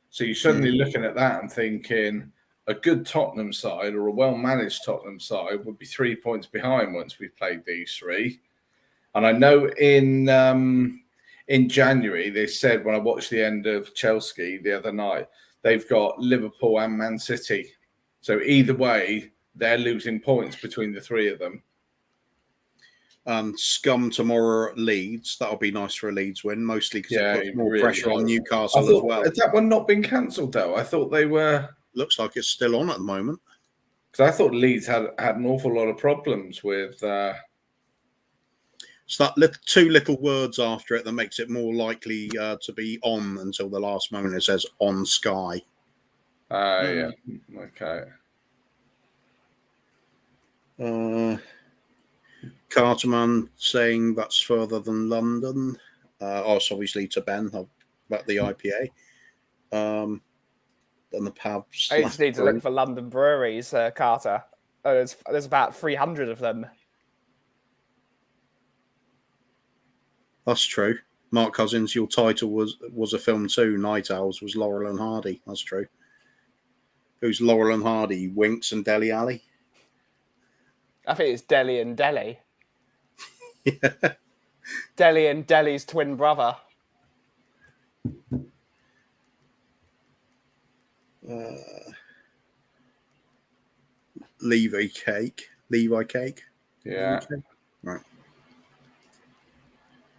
So you're suddenly looking at that and thinking a good Tottenham side or a well-managed Tottenham side would be 3 points behind once we've played these 3. And I know in January, they said when I watched the end of Chelsea the other night, they've got Liverpool and Man City. So either way, they're losing points between the 3 of them. Scum tomorrow at Leeds. That'll be nice for a Leeds win, mostly because it puts more pressure on Newcastle as well. Has that one not been cancelled, though? I thought they were... Looks like it's still on at the moment. Because I thought Leeds had an awful lot of problems with... It's that 2 little words after it that makes it more likely to be on until the last moment. It says on Sky. Yeah. Okay. Carterman saying that's further than London. Also, obviously, to Ben about the IPA. Then the pubs. I just need to look for London breweries, Carter. There's about 300 of them. That's true. Mark Cousins, your title was a film too. Night Owls was Laurel and Hardy. That's true. Who's Laurel and Hardy? Winks and Deli Alley? I think it's Deli and Deli. Yeah. Deli and Deli's twin brother. Levi Cake. Yeah. Right.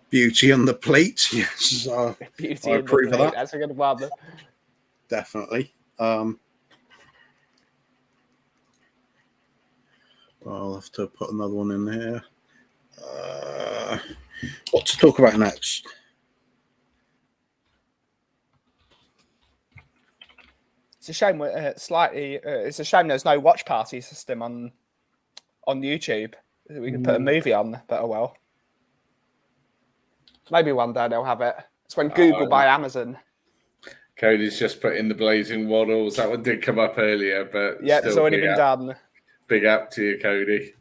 Beauty on the plate. Yes. Beauty I on the approve of plate. that. That's a good one. Definitely. I'll have to put another one in here. What to talk about next? It's a shame. It's a shame there's no watch party system on YouTube. We could put a movie on, but oh well. Maybe one day they'll have it. It's when Google buy Amazon. Cody's just put in the Blazing Waddles. That one did come up earlier, but yeah, it's already been done. Big up to you, Cody.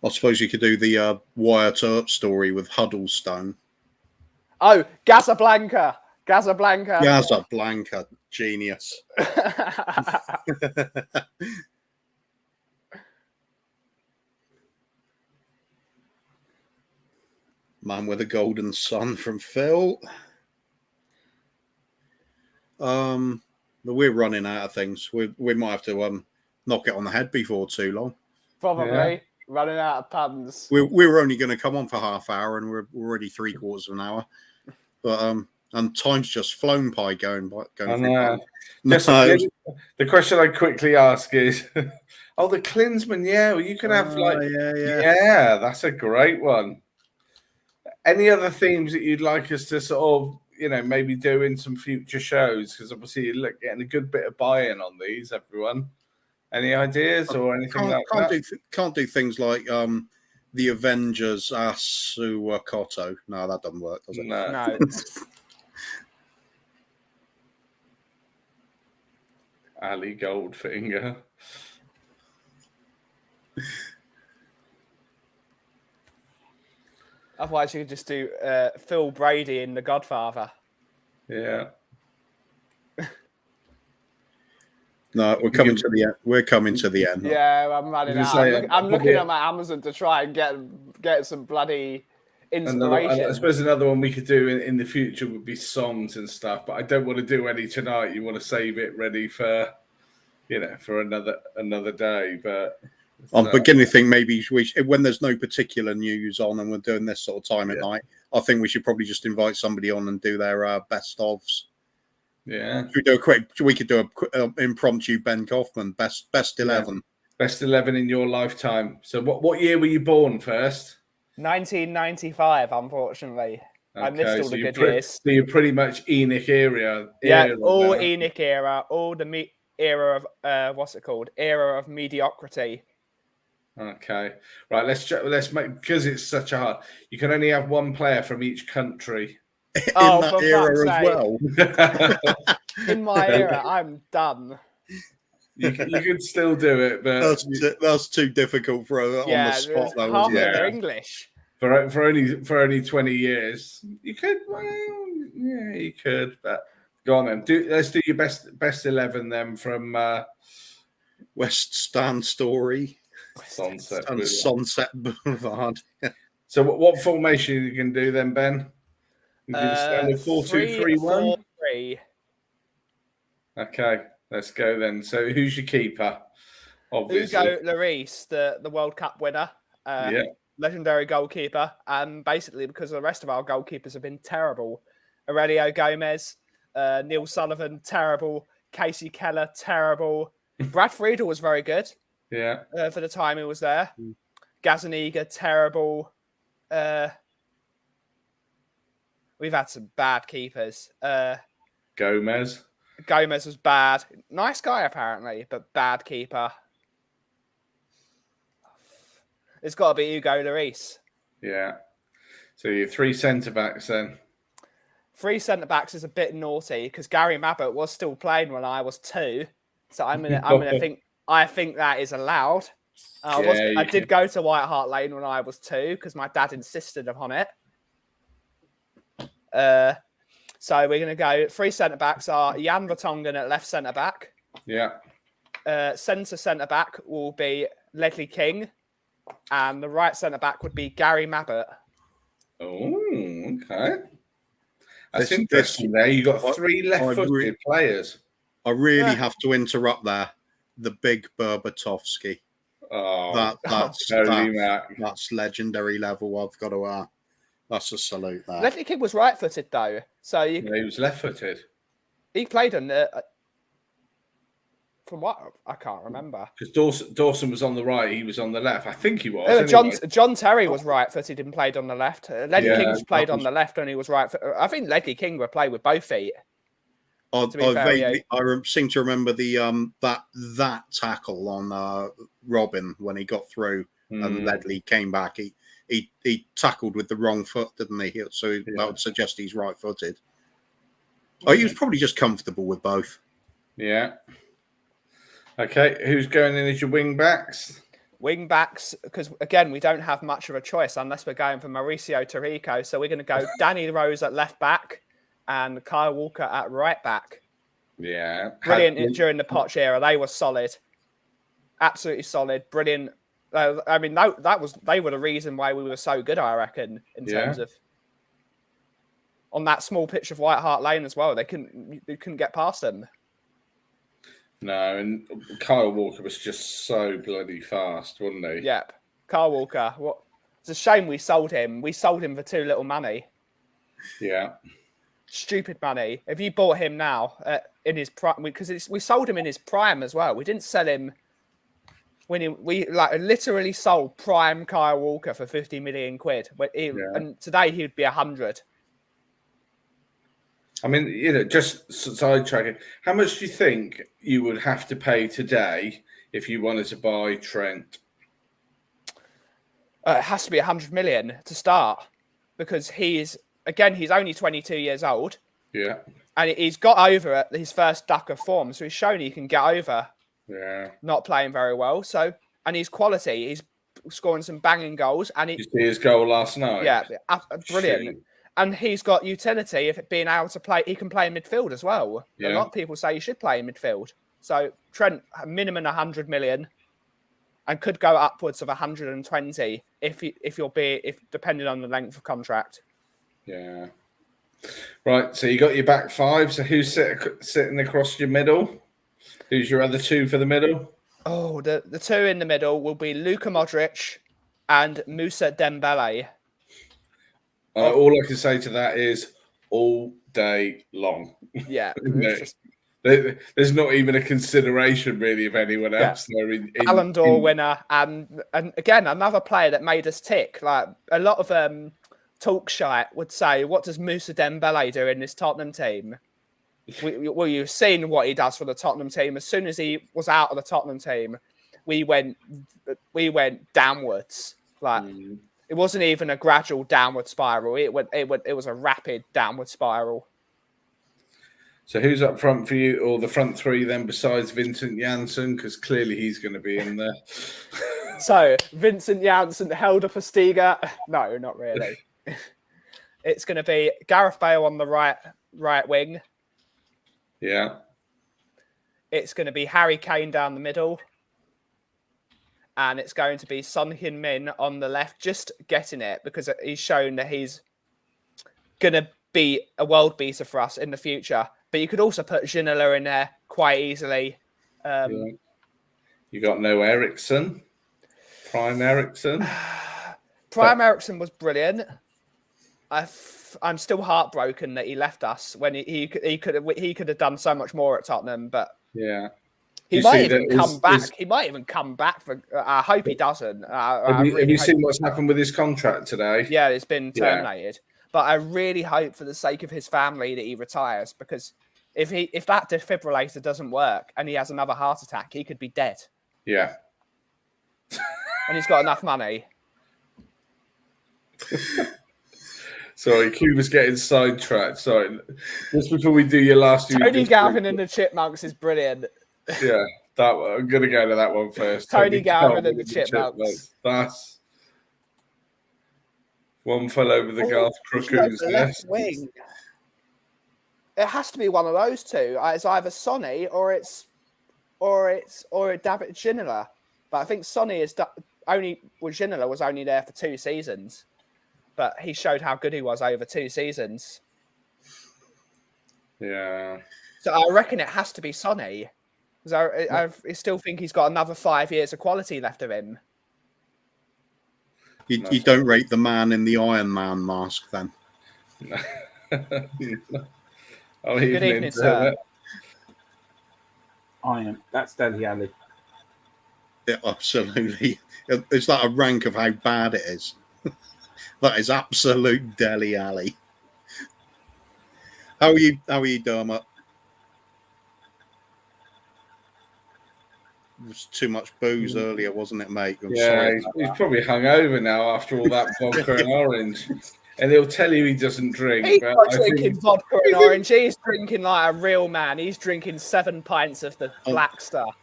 I suppose you could do the Wyatt Earp story with Huddlestone. Oh, Casablanca, genius. Man with a golden sun from Phil. But we're running out of things. We might have to knock it on the head before too long. Probably running out of puns. We're only going to come on for half hour, and we're already 3/4 of an hour. But and time's just flown by going. The question I quickly ask is, the Klinsmann, well, you can have that's a great one. Any other themes that you'd like us to sort of, maybe do in some future shows? Because obviously you're getting a good bit of buy-in on these, everyone. Any ideas or anything like that? Can't do things like the Avengers Asuakoto. No, that doesn't work, does it? No. Ali Goldfinger. Otherwise, you could just do Phil Brady in The Godfather. Yeah. No, we're coming to the end. We're coming to the end. Yeah, I'm running out. I'm looking at my Amazon to try and get some bloody inspiration. I suppose another one we could do in the future would be songs and stuff, but I don't want to do any tonight. You want to save it ready for, for another day. But I'm beginning to think maybe when there's no particular news on and we're doing this sort of time at night, I think we should probably just invite somebody on and do their best ofs. Yeah, we could do a impromptu Ben Kaufman best 11. Best 11 in your lifetime. So what year were you born first? 1995, unfortunately. Okay, I missed all the good years. So you're pretty much Enoch era. Yeah, all Enoch era, all the era of what's it called? Era of mediocrity. Okay, right. Let's make, because it's such a hard. You can only have one player from each country. In that era as well. In my era, I'm done. You could still do it, but that's too difficult for on the spot. Half of them are English. For only 20 years, you could. Well, yeah, you could. But go on then. Let's do your best 11 then from West Stand Story, Sunset Boulevard. So what formation you can do then, Ben? You do the standard 4-2-3-1. 4-3. Okay, let's go then. So who's your keeper? Obviously, Hugo Lloris, the World Cup winner, legendary goalkeeper, and basically because the rest of our goalkeepers have been terrible. Aurelio Gomez, Neil Sullivan, terrible. Casey Keller, terrible. Brad Friedel was very good. Yeah, for the time he was there. Gazaniga, terrible. We've had some bad keepers. Gomez was bad. Nice guy, apparently, but bad keeper. It's got to be Hugo Lloris. Yeah. So you're 3 centre-backs then? 3 centre-backs is a bit naughty because Gary Mabbott was still playing when I was 2. So I'm gonna think that is allowed. I did go to White Hart Lane when I was 2 because my dad insisted upon it. So we're going to go 3 centre-backs are Jan Vertonghen at left centre-back. Yeah. Centre-back will be Ledley King. And the right centre-back would be Gary Mabbott. Oh, okay. That's interesting there. You've got 3 left-footed players. I really have to interrupt there. The big Berbatowski. Oh, that's legendary level. I've got to that's a salute there. Ledley King was right-footed though, so he was left-footed. He played on from what I can't remember. Because Dawson was on the right, he was on the left. I think he was. John Terry was right-footed and played on the left. Ledley King's played on the left and he was right-footed. I think Ledley King would play with both feet. I seem to remember the that tackle on Robin when he got through and Ledley came back. He tackled with the wrong foot, didn't he? So that would suggest he's right-footed. He was probably just comfortable with both. Yeah. Okay, who's going in as your wing-backs? Wing-backs, because, again, we don't have much of a choice unless we're going for Mauricio Taricco. So we're going to go Danny Rose at left-back and Kyle Walker at right-back. Yeah. Brilliant during the Poch era. They were solid. Absolutely solid. Brilliant. I mean, they were the reason why we were so good, I reckon, in terms of on that small pitch of White Hart Lane as well. They couldn't get past them. No, and Kyle Walker was just so bloody fast, wasn't he? Yep. Kyle Walker. It's a shame we sold him. We sold him for too little money. Yeah. Stupid money. If you bought him now in his prime, because we sold him in his prime as well. We didn't sell him when we literally sold prime Kyle Walker for 50 million quid. And today he'd be 100. I mean, just sidetracking. How much do you think you would have to pay today if you wanted to buy Trent? It has to be 100 million to start because he's only 22 years old. Yeah. And he's got over at his first duck of form, so he's shown he can get over. Yeah. Not playing very well. So, and he's quality. He's scoring some banging goals. And Did you see his goal last night? Yeah, brilliant. Shoot. And he's got utility if being able to play. He can play in midfield as well. Yeah. A lot of people say he should play in midfield. So Trent, minimum 100 million, and could go upwards of 120 if depending on the length of contract. Yeah. Right. So you got your back five. So who's sitting across your middle? Who's your other two for the middle? Oh, the two in the middle will be Luka Modric and Moussa Dembele. All I can say to that is all day long. Yeah. There's not even a consideration really of anyone else. Yeah. Ballon d'Or winner, and again another player that made us tick. Like a lot of talk shite would say, what does Moussa Dembele do in this Tottenham team? Well, you've seen what he does for the Tottenham team. As soon as he was out of the Tottenham team, we went downwards. Like it wasn't even a gradual downward spiral. It was a rapid downward spiral. So who's up front for you, or the front three then, besides Vincent Janssen? Because clearly he's going to be in there. So Vincent Janssen, Helder Postiga. No, not really. It's going to be Gareth Bale on the right wing. Yeah. It's going to be Harry Kane down the middle. And it's going to be Son Heung-min on the left, just getting it because he's shown that he's going to be a world beater for us in the future. But you could also put Ginola in there quite easily. You got no Ericsson. Prime Ericsson. Ericsson was brilliant. I'm still heartbroken that he left us when he could have done so much more at Tottenham. But yeah, he might even come back. He might even come back. I hope he doesn't. Have you seen what's happened with his contract today? Yeah, it's been terminated. Yeah. But I really hope, for the sake of his family, that he retires, because if that defibrillator doesn't work and he has another heart attack, he could be dead. Yeah, and he's got enough money. Sorry, Cuba's getting sidetracked. Sorry. Just before we do your last... Tony Galvin and the Chipmunks is brilliant. Yeah, that one. I'm going to go to that one first. Tony Galvin and the Chipmunks. That's... One fell over the Garth Crooker's nest. Wing. It has to be one of those two. It's either Sonny or it's David Ginola. But I think Sonny is Ginola was only there for 2 seasons. But he showed how good he was over 2 seasons. Yeah. So I reckon it has to be Sonny. Because I still think he's got another 5 years of quality left of him. You don't rate the man in the Iron Man mask, then? Oh, good evening, sir. That's Deli Alley. Yeah, absolutely. Is that a rank of how bad it is? That is absolute Deli Alley. How are you, Dermot? It was too much booze earlier, wasn't it, mate? He's probably hungover now after all that vodka and orange. And he'll tell you he doesn't drink. He's not drinking vodka and orange. He's drinking like a real man. He's drinking 7 pints of the black stuff.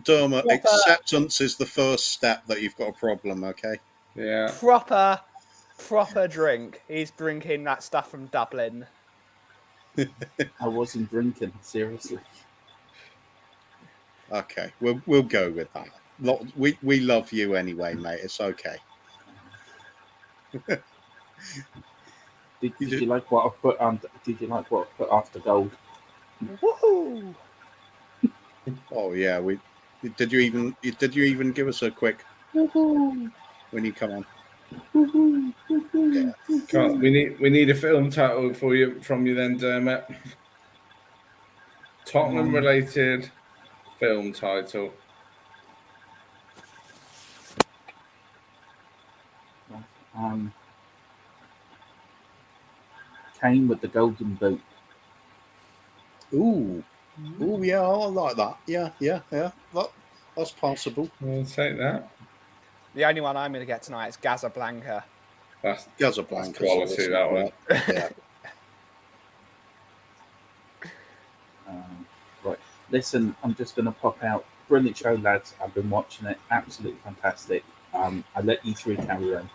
Dermot, acceptance is the first step that you've got a problem, okay? Yeah. Proper drink. He's drinking that stuff from Dublin. I wasn't drinking, seriously. Okay, we'll go with that. We love you anyway, mate. It's okay. Did you like what I put on? Did you like what I put after gold? Woohoo! Oh yeah, did you even give us a quick woohoo when you come on? Woohoo! Yeah. We need a film title from you then, Dermot. Tottenham related film title. Kane with the golden boot. Ooh, yeah, I like that. Yeah. That's possible. We'll take that. The only one I'm going to get tonight is Casablanca. That's Casablanca quality, that one. Yeah. Listen, I'm just going to pop out. Brilliant show, lads. I've been watching it. Absolutely fantastic. I'll let you three carry on.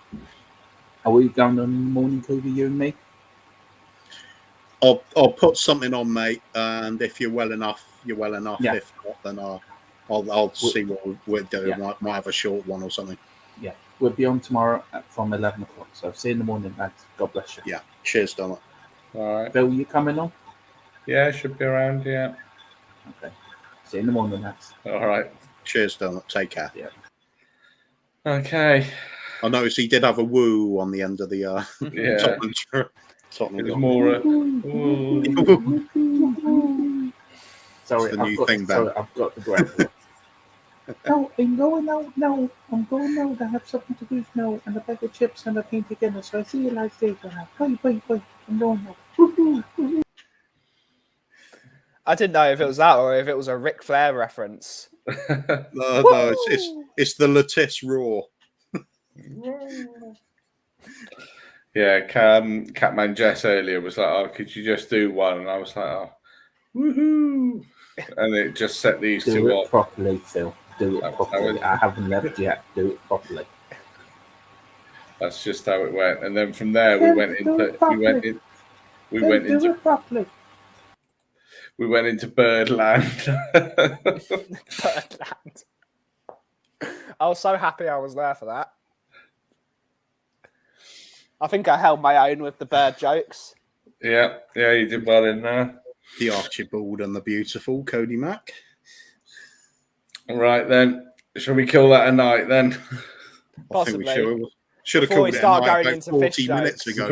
Are we going on morning TV, you and me? I'll put something on, mate, and if you're well enough, you're well enough. Yeah. If not, then I'll see what we're doing. Yeah. Might have a short one or something. Yeah. We'll be on tomorrow from 11 o'clock. So see you in the morning, lads. God bless you. Yeah. Cheers, Donald. All right. Bill, you coming on? Yeah, should be around. Yeah. Okay. See you in the morning, lads. All right. Cheers, Donald. Take care. Yeah. Okay. I noticed he did have a woo on the end of the Yeah. Tottenham. It was more. Sorry, It's the new thing, Ben. sorry, I've got to grab. No, I'm going out now. I'm going out. I have something to do now, and a bag of chips and a paint together. So I see you guys later now. Bye. I'm going now. I didn't know if it was that or if it was a Ric Flair reference. No, it's the Latisse Raw. Yeah, Catman Jess earlier was like, "Oh, could you just do one?" And I was like, "Oh, woohoo!" And it just set these Do two it off. properly, Phil. Do it That properly. was- I haven't left yet. Do it properly. That's just how it went. And then from there, we went into it properly. we went into Birdland. Birdland. I was so happy I was there for that. I think I held my own with the bird jokes. Yeah, you did well in there. The Archibald and the Beautiful, Cody Mack. All right, then. Shall we call that a night then? Possibly. I think we should have Before we called it a start night going about into 40 fish minutes jokes. ago.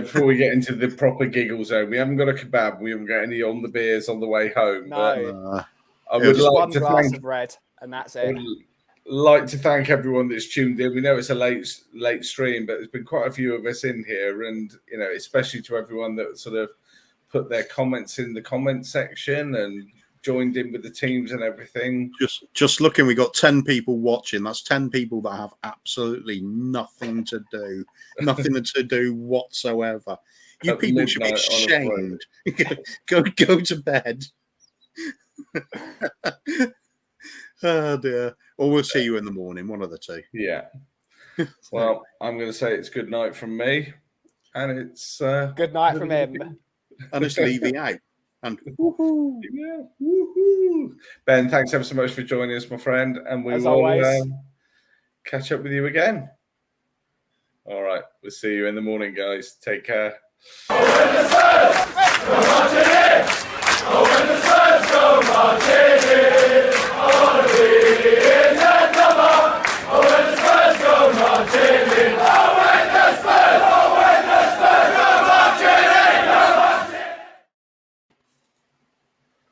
Before we get into the proper giggle zone, we haven't got a kebab. We haven't got any on the beers on the way home. No. But I it would was Just like one to glass thank of red, and that's I it. would like to thank everyone that's tuned in. We know it's a late stream, but there's been quite a few of us in here, and especially to everyone that sort of put their comments in the comment section and joined in with the teams and everything. Just looking, we got 10 people watching. That's 10 people that have absolutely nothing to do whatsoever. You At people should be midnight on a ashamed. go to bed. Oh dear. Or we'll see you in the morning, one of the two. Yeah. Well, I'm going to say it's good night from me, and it's Good night from him. And it's Levy out. And woohoo! Yeah, woohoo! Ben, thanks ever so much for joining us, my friend, and we As will always. catch up with you again. All right, we'll see you in the morning, guys. Take care.